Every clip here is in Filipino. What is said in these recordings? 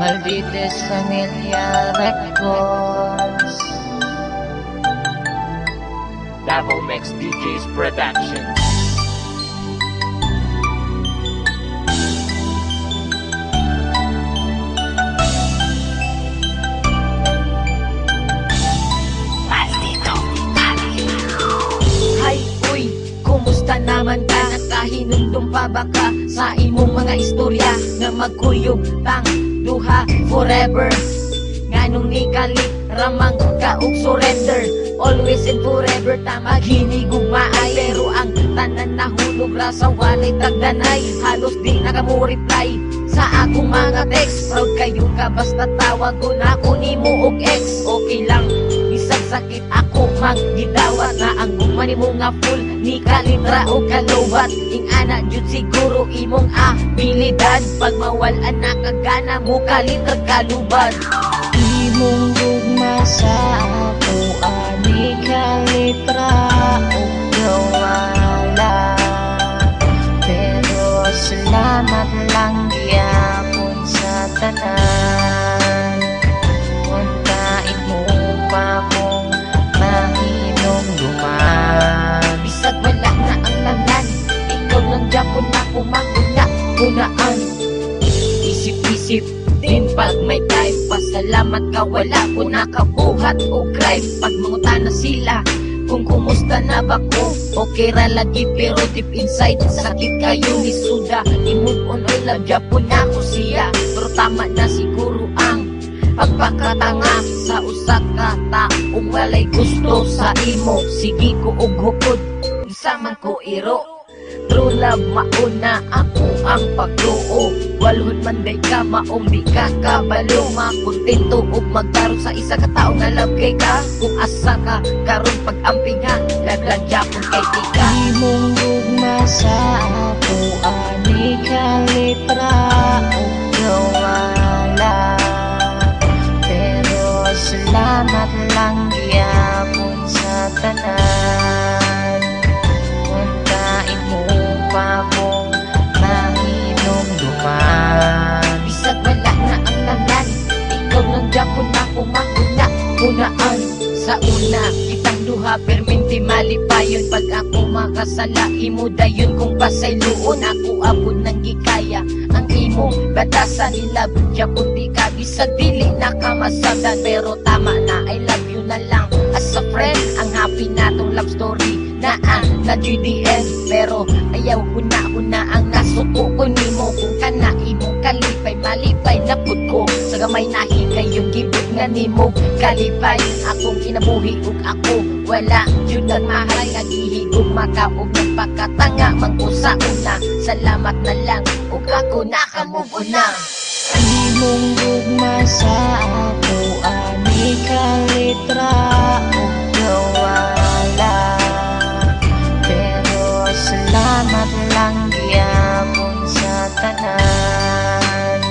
Maldites Familia Records. Davao Mix DJs Productions. Hay, uy, kumusta naman ka? Nakahinumdum pa ba ka sa imong mga istorya nga magkuyog tang duha forever? Nganong ni kalit ramang ka og surrender? Always and forever ta maghinigugmaay, pero ang tanan nahulog ra sa walay tagdanay. Halos di nakamureply sa akong mga text. Proud kayo ka basta tawag ko na ako nimo og ex. Okay lang bisag sakit ako maggidawat na ang gumani mo nga full ni kalitra o kalowat. Ing ana jud siguro imong abilidad, pag mawalan na kagana mo kalitra kalubad. Imong gugma sa ako ani kalitra o gawala, pero salamat lang gyapon sa tanan. Untain mo pa kung mahinom duman. Bisag wala na ang tanan, ikaw lang gyapon ako mahuna-hunaan. Isip-isip din pag may time, pasalamat ka wala ko nakabuhat o crime. Pag mangutana sila kung kumusta na ba ko, okay ra lagi pero deep inside sakit kayo ni suda. I-move on or love Japon na ko siya, pero tama na siguro ang pagpakatanga sa usa ka taong walay gusto sa imo. Sige ko og hukod isa man ko iro, true love mauna ako ang pagtuo. Walhod man day ka maong di ka kabalo, makontento og magtaro sa isa ka tao nga love kay ka. Kung asa ka karon pag-amping ha, laglag Japon kay tika. Imong gugma sa ako ani kalitra o gawala, pero salamat lang gyapon sa tanan. Untain mo pa kung mahinom duman. Bisag wala na ang tanan, ikaw lang Japon ako mahuna-hunaan. Sa una kitang duha perminti malipayon, pag ako makasala imo dayon kung pasayloon. Ako abot ng gikaya ang imo batasan nila Japon di ka bisag dili nakamasabdan, pero tama na I love you na lang as a friend. Ang happy natong love story na na GDN, pero ayaw huna-huna ang nasuko ko nimo. Kung kana imong kalipay malipay napud ko sa gamay nahi kayong gibot nga nimo kalipay. Akong kinabuhi ug ako wala jud ang mahal, nagihigog makaog nagpakatanga man ko sa una. Salamat na lang ug ako nakamove on na. Imong gugma sa ako ani kalitra o gawala, pero salamat lang gyapon sa tanan.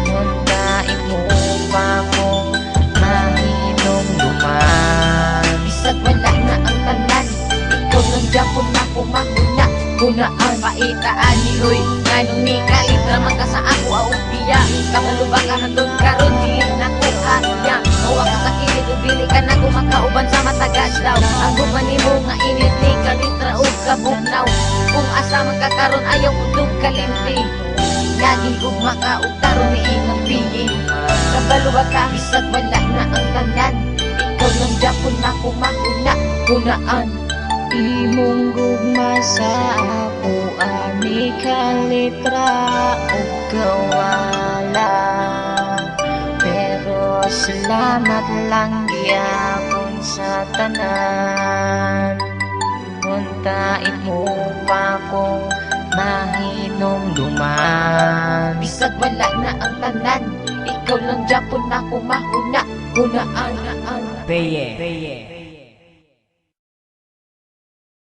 Untain mo pa kung mahinom duman. Bisag wala na ang tanan, ikaw lang Japon ako mahuna-hunaan. Paitaan ni Hoy, nganong ni kalitra man ka sa ako aong biya. Kamalo ba ka handon karon di na ko kanya. Mawa ka sa kilid o bili ka na kumakauban sa matagas daw. Ang guman ni mo nga init ni kalitra o kabugnaw. Kung asa man ka karon ayaw ko dug kalimpi, laging gugma ka o karon ni inang piyi. Kabalo ba ka, bisag wala na ang tanan, ikaw lang Japon ako mahuna-hunaan. Imong gugma sa ako ani kalitra o gawala, pero salamat lang gyapon sa tanan. Untain mo pa kung mahinom duman. Bisag wala na ang tanan, ikaw lang Japon ako mahuna-hunaan. Peye.